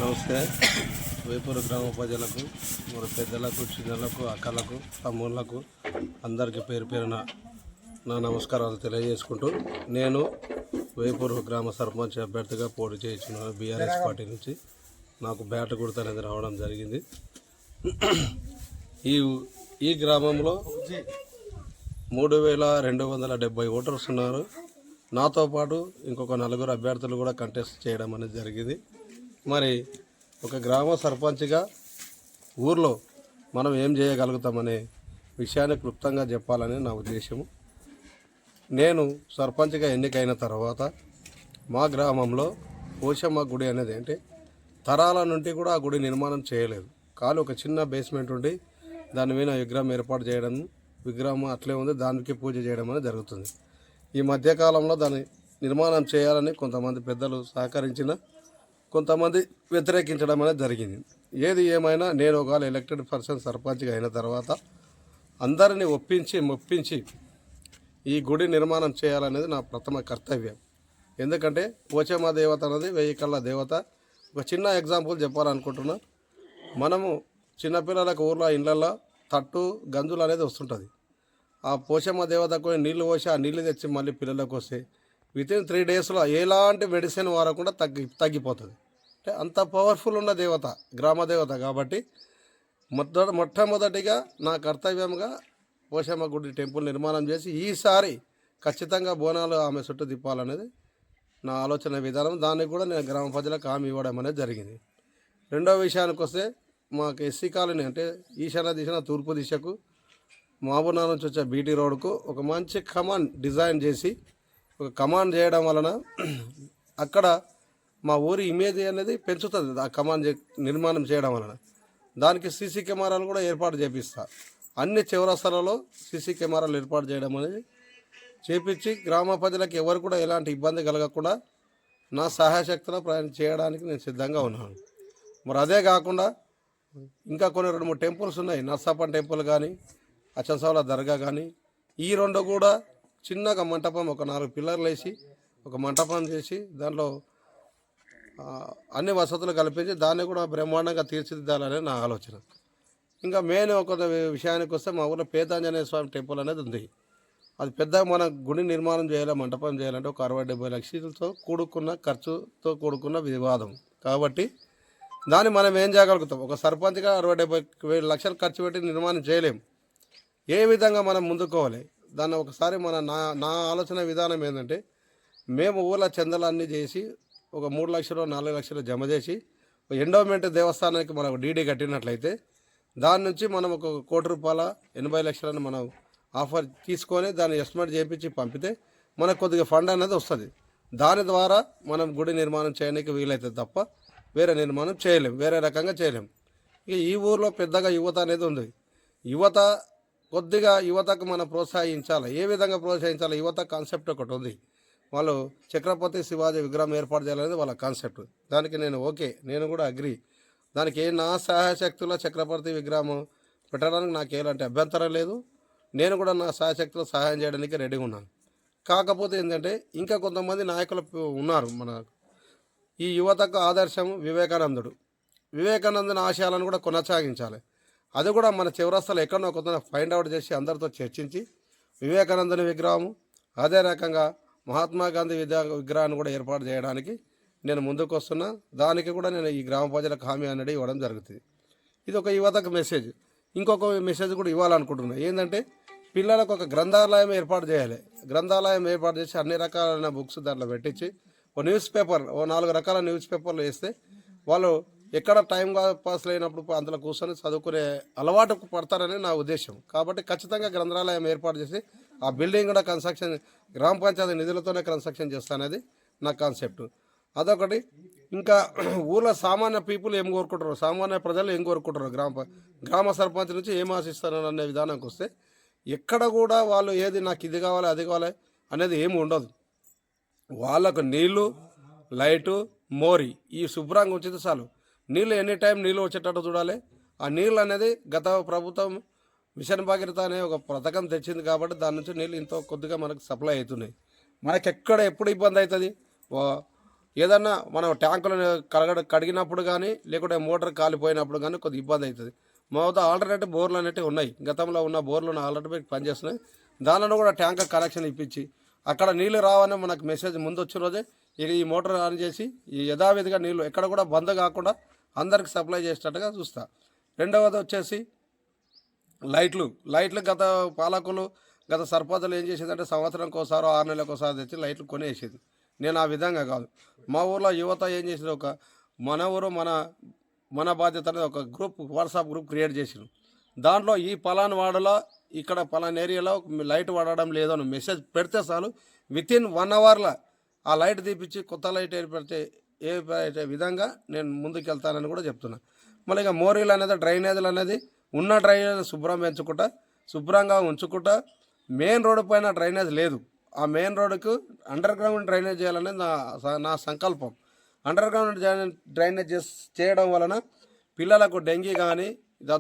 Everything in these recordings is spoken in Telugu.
నమస్తే. వేపూరు గ్రామ ప్రజలకు, మరి పెద్దలకు, చిన్నలకు, అక్కలకు, తమ్ముళ్లకు అందరికీ పేరు పేరున నా నమస్కారాలు తెలియజేసుకుంటూ, నేను వేపూరు గ్రామ సర్పంచ్ అభ్యర్థిగా పోటీ చేయించున్నాను. బీఆర్ఎస్ పార్టీ నుంచి నాకు బ్యాట్ గుర్తు అనేది రావడం జరిగింది. ఈ గ్రామంలో 3270 ఓటర్స్ ఉన్నారు. నాతో పాటు ఇంకొక 4 అభ్యర్థులు కూడా కంటెస్ట్ చేయడం అనేది జరిగింది. మరి ఒక గ్రామ సర్పంచ్గా ఊర్లో మనం ఏం చేయగలుగుతామనే విషయాన్ని క్లుప్తంగా చెప్పాలని నా ఉద్దేశము. నేను సర్పంచ్గా ఎన్నికైన తర్వాత మా గ్రామంలో పోషమ్మ గుడి అనేది అంటే తరాల నుండి కూడా ఆ గుడి నిర్మాణం చేయలేదు. కాలు ఒక చిన్న బేస్మెంట్ ఉండి దాని మీద విగ్రహం ఏర్పాటు చేయడం, విగ్రహం అట్లే ఉంది, దానికి పూజ చేయడం అనేది జరుగుతుంది. ఈ మధ్యకాలంలో దాన్ని నిర్మాణం చేయాలని కొంతమంది పెద్దలు సహకరించిన, కొంతమంది వ్యతిరేకించడం అనేది జరిగింది. ఏది ఏమైనా నేను ఒకవేళ ఎలక్టెడ్ పర్సన్ సర్పంచ్గా అయిన తర్వాత అందరినీ మెప్పించి ఈ గుడి నిర్మాణం చేయాలనేది నా ప్రథమ కర్తవ్యం. ఎందుకంటే పోచమ్మ దేవత అనేది 1000 కళ్ళ దేవత. ఒక చిన్న ఎగ్జాంపుల్ చెప్పాలనుకుంటున్నా. మనము చిన్నపిల్లలకు ఊర్లో ఇళ్ళల్లో తట్టు గంజులు అనేది వస్తుంటుంది. ఆ పోషమ్మ దేవతకు నీళ్లు పోసి ఆ నీళ్ళు తెచ్చి మళ్ళీ పిల్లలకు వస్తే వితిన్ 3 డేస్లో ఎలాంటి మెడిసిన్ వాడకుండా తగ్గిపోతుంది. అంటే అంత పవర్ఫుల్ ఉన్న దేవత, గ్రామ దేవత. కాబట్టి మొట్టమొదటిగా నా కర్తవ్యంగా పోషమ్మ గుడి టెంపుల్ నిర్మాణం చేసి ఈసారి ఖచ్చితంగా బోనాలు ఆమె చుట్టూ తిప్పాలనేది నా ఆలోచన విధానం. దానికి కూడా నేను గ్రామ ప్రజలకు హామీ ఇవ్వడం అనేది జరిగింది. రెండో విషయానికి వస్తే, మాకు ఎస్సీ కాలనీ అంటే ఈశాన్య దిశన తూర్పు దిశకు మహబూబ్నగర్ నుంచి వచ్చే బీటీ రోడ్కు ఒక మంచి కమాండ్ డిజైన్ చేసి ఒక కమాండ్ చేయడం వలన అక్కడ మా ఊరి ఇమేజ్ అనేది పెంచుతుంది. ఆ కమాండ్ నిర్మాణం చేయడం వలన దానికి సీసీ కెమెరాలు కూడా ఏర్పాటు చేపిస్తా. అన్ని చౌరస్తాలలో సీసీ కెమెరాలు ఏర్పాటు చేయడం అనేది చేపించి గ్రామ ప్రజలకు ఎవరు కూడా ఎలాంటి ఇబ్బంది కలగకుండా నా సహాయశక్తిలో ప్రయాణం చేయడానికి నేను సిద్ధంగా ఉన్నాను. మరి అదే కాకుండా ఇంకా కొన్ని 2-3 టెంపుల్స్ ఉన్నాయి. నర్సాపన్ టెంపుల్ కానీ, అచ్చంసౌల దర్గా కానీ, ఈ 2 కూడా చిన్నగా మంటపం ఒక 4 పిల్లర్లు వేసి ఒక మంటపం చేసి దాంట్లో అన్ని వసతులు కల్పించి దాన్ని కూడా బ్రహ్మాండంగా తీర్చిదిద్దాలనే నా ఆలోచన. ఇంకా మెయిన్ ఒక విషయానికి వస్తే, మా ఊళ్ళో పేతాంజనేయ స్వామి టెంపుల్ అనేది ఉంది. అది పెద్దగా మన గుడి నిర్మాణం చేయాలి, మంటపం చేయాలంటే ఒక 60-70 లక్షలతో కూడుకున్న ఖర్చుతో కూడుకున్న వివాదం. కాబట్టి దాన్ని మనం ఏం చేయగలుగుతాం? ఒక సర్పంచ్గా 60-70 లక్షలు ఖర్చు పెట్టి నిర్మాణం చేయలేం. ఏ విధంగా మనం ముందుకోవాలి దాన్ని ఒకసారి నా ఆలోచన విధానం ఏంటంటే, మేము ఊళ్ళో చందలన్నీ చేసి ఒక 3 లక్షలు 4 లక్షలు జమ చేసి ఎండోమెంట్ దేవస్థానానికి మనం డీడీ కట్టినట్లయితే దాని నుంచి మనం ఒక ₹1,00,00,000 80 లక్షలను మనం ఆఫర్ తీసుకొని దాన్ని ఎస్టిమేట్ చేయించి పంపితే మనకు కొద్దిగా ఫండ్ అనేది వస్తుంది. దాని ద్వారా మనం గుడి నిర్మాణం చేయడానికి వీలవుతుంది తప్ప వేరే నిర్మాణం చేయలేం, వేరే రకంగా చేయలేం. ఇక ఈ ఊర్లో పెద్దగా యువత అనేది ఉంది. యువతకు మనం ప్రోత్సహించాలి. ఏ విధంగా ప్రోత్సహించాలి? యువత కాన్సెప్ట్ ఒకటి ఉంది. వాళ్ళు ఛత్రపతి శివాజీ విగ్రహం ఏర్పాటు చేయాలనేది వాళ్ళ కాన్సెప్ట్. దానికి నేను కూడా అగ్రి. దానికి నా సహాయశక్తిలో ఛత్రపతి విగ్రహం పెట్టడానికి నాకు ఎలాంటి అభ్యంతరం లేదు. నేను కూడా నా సహాయశక్తిలో సహాయం చేయడానికి రెడీగా ఉన్నాను. కాకపోతే ఏంటంటే, ఇంకా కొంతమంది నాయకులు ఉన్నారు. మన ఈ యువతకు ఆదర్శం వివేకానందుని ఆశయాలను కూడా కొనసాగించాలి. అది కూడా మన చివరస్తలు ఎక్కడో కొంత ఫైండ్ అవుట్ చేసి అందరితో చర్చించి వివేకానందుని విగ్రహము, అదే రకంగా మహాత్మా గాంధీ విగ్రహాన్ని కూడా ఏర్పాటు చేయడానికి నేను ముందుకు వస్తున్నా. దానికి కూడా నేను ఈ గ్రామ ప్రజలకు హామీ అనేది ఇవ్వడం జరుగుతుంది. ఇది ఒక యువతకు మెసేజ్. ఇంకొక మెసేజ్ కూడా ఇవ్వాలనుకుంటున్నా. ఏంటంటే, పిల్లలకు ఒక గ్రంథాలయం ఏర్పాటు చేయాలి. గ్రంథాలయం ఏర్పాటు చేసి అన్ని రకాలైన బుక్స్ దాంట్లో పెట్టించి ఓ 4 రకాల న్యూస్ పేపర్లు వేస్తే వాళ్ళు ఎక్కడ టైం పాస్ లేనప్పుడు అందులో కూర్చొని చదువుకునే అలవాటు పడతారని నా ఉద్దేశం. కాబట్టి ఖచ్చితంగా గ్రంథాలయం ఏర్పాటు చేసి ఆ బిల్డింగ్ కూడా కన్స్ట్రక్షన్ గ్రామ పంచాయతీ నిధులతోనే కన్స్ట్రక్షన్ చేస్తానది నా కాన్సెప్ట్. అదొకటి. ఇంకా ఊళ్ళో సామాన్య పీపుల్ ఏం కోరుకుంటారు, సామాన్య ప్రజలు ఏం కోరుకుంటారు, గ్రామ సర్పంచ్ నుంచి ఏం ఆశిస్తారు అనే విధానానికి వస్తే ఎక్కడ కూడా వాళ్ళు ఏది నాకు ఇది కావాలి అది కావాలి అనేది ఏమి ఉండదు. వాళ్ళకు నీళ్లు, లైటు, మోరి ఈ శుభ్రంగా ఉంచితే చాలు. నీళ్ళు ఎనీ టైం నీళ్ళు వచ్చేటట్టు చూడాలి. ఆ నీళ్ళు అనేది గత ప్రభుత్వం మిషన్ భగీరథ అనే ఒక పథకం తెచ్చింది కాబట్టి దాని నుంచి నీళ్ళు ఇంత కొద్దిగా మనకు సప్లై అవుతున్నాయి. మనకి ఎప్పుడు ఇబ్బంది అవుతుంది? ఏదన్నా మనం ట్యాంకులను కడిగినప్పుడు కానీ లేకుంటే మోటార్ కాలిపోయినప్పుడు కానీ కొద్దిగా ఇబ్బంది అవుతుంది. మా వద్ద ఆల్టర్నేటివ్ బోర్లు అనేటివి ఉన్నాయి. గతంలో ఉన్న బోర్లు ఆల్రెడీ పనిచేస్తున్నాయి. దానిలో కూడా ట్యాంకర్ కనెక్షన్ ఇప్పించి అక్కడ నీళ్లు రావని మనకు మెసేజ్ ముందు వచ్చిన రోజే ఈ మోటార్ ఆన్ చేసి ఈ యథావిధిగా నీళ్లు ఎక్కడ కూడా బంద్ కాకుండా అందరికి సప్లై చేసేటట్టుగా చూస్తా. రెండవది వచ్చేసి లైట్లు గత పాలకులు గత సర్పంచులు ఏం చేసేదంటే సంవత్సరంకి ఒకసారి 6 నెలలకు ఒకసారి తెచ్చి లైట్లు కొనేసేది. నేను ఆ విధంగా కాదు. మా ఊర్లో యువత ఏం చేసింది, మన ఊరు మన బాధ్యత అనేది ఒక గ్రూప్, వాట్సాప్ గ్రూప్ క్రియేట్ చేసిండు. దాంట్లో ఈ పలానా వాడలో ఇక్కడ పలానా ఏరియాలో లైట్ వాడడం లేదని మెసేజ్ పెడితే చాలు వితిన్ 1 అవర్లో ఆ లైట్ తీపిచ్చి కొత్త లైట్ ఏర్పడితే విధంగా నేను ముందుకు వెళ్తానని కూడా చెప్తున్నా. మళ్ళీ ఇక మోరీలు అనేది డ్రైనేజీలు అనేది ఉన్న డ్రైనేజ్ శుభ్రంగా ఉంచుకుంటా మెయిన్ రోడ్డు పైన డ్రైనేజ్ లేదు. ఆ మెయిన్ రోడ్డుకు అండర్ గ్రౌండ్ డ్రైనేజ్ చేయాలనేది నా సంకల్పం. అండర్ గ్రౌండ్ డ్రైనేజ్ చేయడం వలన పిల్లలకు డెంగీ కానీ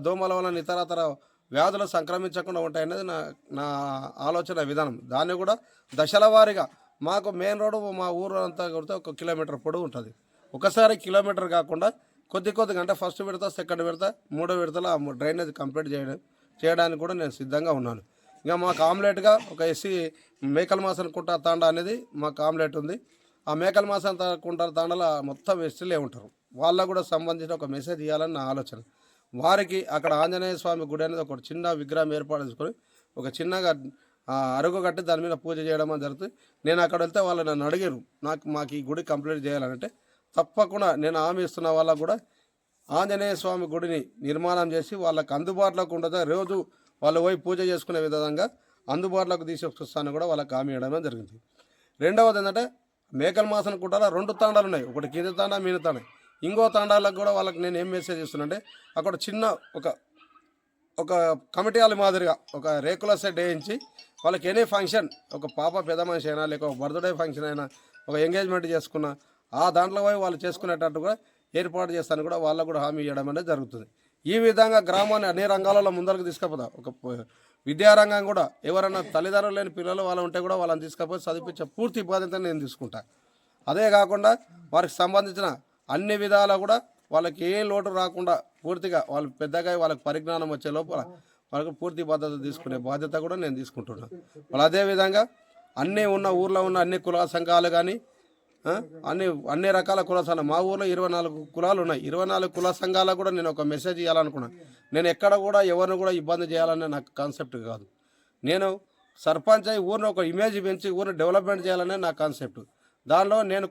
దోమల వలన ఇతరతర వ్యాధులు సంక్రమించకుండా ఉంటాయనేది నా ఆలోచన విధానం. దాన్ని కూడా దశల వారీగా మాకు మెయిన్ రోడ్డు మా ఊరు అంతా కొడితే 1 కిలోమీటర్ పొడవు ఉంటుంది. ఒకసారి కిలోమీటర్ కాకుండా కొద్దిగా అంటే ఫస్ట్ విడత, సెకండ్ విడత, 3వ విడతలో ఆ డ్రైనేజ్ కంప్లీట్ చేయడానికి కూడా నేను సిద్ధంగా ఉన్నాను. ఇంకా మాకు ఆమ్లెట్గా ఒక ఎస్సీ మేకల మాసం కుంట తాండా అనేది మాకు ఆమ్లెట్ ఉంది. ఆ మేకల మాసం కుంట తాండాలో మొత్తం ఎస్టీలే ఉంటారు. వాళ్ళకు కూడా సంబంధించిన ఒక మెసేజ్ ఇవ్వాలని నా ఆలోచన. వారికి అక్కడ ఆంజనేయ స్వామి గుడి అనేది ఒక చిన్న విగ్రహం ఏర్పాటు చేసుకొని ఒక చిన్నగా అరుగు కట్టి దాని మీద పూజ చేయడం అని జరుగుతుంది. నేను అక్కడ వెళ్తే వాళ్ళు నన్ను అడిగారు, మాకు ఈ గుడి కంప్లీట్ చేయాలంటే తప్పకుండా నేను హామీ ఇస్తున్న వాళ్ళకు కూడా ఆంజనేయ స్వామి గుడిని నిర్మాణం చేసి వాళ్ళకి అందుబాటులోకి ఉండదు, రోజు వాళ్ళు పోయి పూజ చేసుకునే విధంగా అందుబాటులోకి తీసుకొస్తాను కూడా వాళ్ళకి హామీ ఇవ్వడం జరిగింది. రెండవది ఏంటంటే మేకల మాసం కుంటాలో 2 తాండాలు ఉన్నాయి. ఒకటి కింద తాండా, మీద తాండా. ఇంకో తాండాలకు కూడా వాళ్ళకి నేను ఏం మెసేజ్ ఇస్తున్నానంటే అక్కడ చిన్న ఒక కమిటీ హాల్ మాదిరిగా ఒక రేకుల సెట్ వేయించి వాళ్ళకి ఎనీ ఫంక్షన్, ఒక పాప పెద్ద మనిషి అయినా లేక ఒక బర్త్డే ఫంక్షన్ అయినా ఒక ఎంగేజ్మెంట్ చేసుకున్న ఆ దాంట్లో పోయి వాళ్ళు చేసుకునేటట్టు కూడా ఏర్పాటు చేస్తాను కూడా వాళ్ళకు కూడా హామీ ఇవ్వడం అనేది జరుగుతుంది. ఈ విధంగా గ్రామాన్ని అన్ని రంగాలలో ముందరకు తీసుకుపోతా. ఒక విద్యారంగం కూడా ఎవరైనా తల్లిదండ్రులు లేని పిల్లలు వాళ్ళు ఉంటే కూడా వాళ్ళని తీసుకుపోయి చదివించే పూర్తి బాధ్యత నేను తీసుకుంటా. అదే కాకుండా వారికి సంబంధించిన అన్ని విధాలా కూడా వాళ్ళకి ఏ లోటు రాకుండా పూర్తిగా వాళ్ళు పెద్దగా వాళ్ళకి పరిజ్ఞానం వచ్చే లోపల వాళ్ళకి పూర్తి బాధ్యత తీసుకునే బాధ్యత కూడా నేను తీసుకుంటున్నాను. వాళ్ళు అదేవిధంగా ఊర్లో ఉన్న అన్ని కుల సంఘాలు కానీ అన్ని రకాల కుల సంఘాలు, మా ఊర్లో 24 కులాలు ఉన్నాయి. 24 కుల సంఘాలకు కూడా నేను ఒక మెసేజ్ ఇవ్వాలనుకున్నాను. నేను ఎక్కడ కూడా ఎవరిని కూడా ఇబ్బంది చేయాలనే నాకు కాన్సెప్ట్ కాదు. నేను సర్పంచ్ అయి ఊరిని ఒక ఇమేజ్ పెంచి ఊరిని డెవలప్మెంట్ చేయాలనే నా కాన్సెప్ట్. దానిలో నేను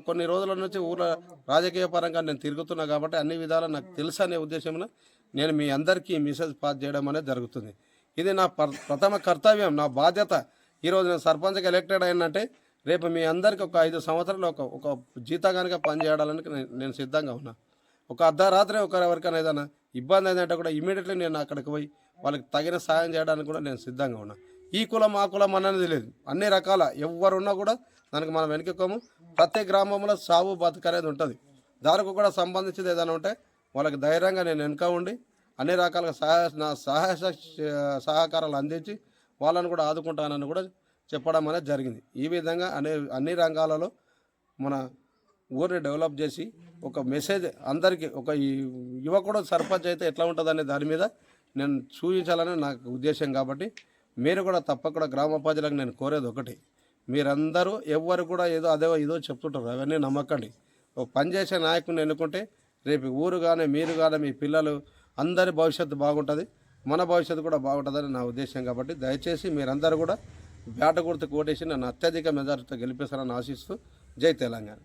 కొన్ని రోజుల నుంచి ఊళ్ళో రాజకీయ పరంగా నేను తిరుగుతున్నా కాబట్టి అన్ని విధాలు నాకు తెలుసు అనే ఉద్దేశంలో నేను మీ అందరికీ మెసేజ్ పాస్ చేయడం అనేది జరుగుతుంది. ఇది నా ప్రథమ కర్తవ్యం, నా బాధ్యత. ఈరోజు నేను సర్పంచ్గా ఎలక్టెడ్ అయినంటే రేపు మీ అందరికీ ఒక 5 సంవత్సరాలు ఒక జీతగానిగా పనిచేయడానికి నేను సిద్ధంగా ఉన్నా. ఒక అర్ధరాత్రి ఎవరికైనా ఏదైనా ఇబ్బంది అయిందంటే కూడా ఇమీడియట్లీ నేను అక్కడికి పోయి వాళ్ళకి తగిన సాయం చేయడానికి కూడా నేను సిద్ధంగా ఉన్నా. ఈ కులం ఆ కులం అనేది లేదు, అన్ని రకాల ఎవరున్నా కూడా దానికి మనం వెనుకోము. ప్రతి గ్రామంలో సాగు బతుకు అనేది ఉంటుంది. దానికి కూడా సంబంధించింది ఏదైనా ఉంటే వాళ్ళకి ధైర్యంగా నేను వెనుక ఉండి అన్ని రకాలుగా సహాయ సహకారాలు అందించి వాళ్ళని కూడా ఆదుకుంటానని కూడా చెప్పడం అనేది జరిగింది. ఈ విధంగా అన్ని రంగాలలో మన ఊరిని డెవలప్ చేసి ఒక మెసేజ్ అందరికీ, ఒక యువకుడు సర్పంచ్ అయితే ఎట్లా ఉంటుందనే దాని మీద నేను చూపించాలని నాకు ఉద్దేశం. కాబట్టి మీరు కూడా తప్పకుండా గ్రామ ప్రజలకు నేను కోరేది ఒకటి, మీరందరూ ఎవ్వరు కూడా ఇదో చెప్తుంటారు, అవన్నీ నమ్మకండి. ఒక పనిచేసే నాయకుని ఎన్నుకుంటే రేపు ఊరు కానీ మీరు కానీ మీ పిల్లలు అందరి భవిష్యత్తు బాగుంటుంది, మన భవిష్యత్తు కూడా బాగుంటుందని నా ఉద్దేశం. కాబట్టి దయచేసి మీరందరూ కూడా బ్యాట గుర్తు కోటేసి నన్ను అత్యధిక మెజారిటీతో గెలిపిస్తారని ఆశిస్తూ జై తెలంగాణ.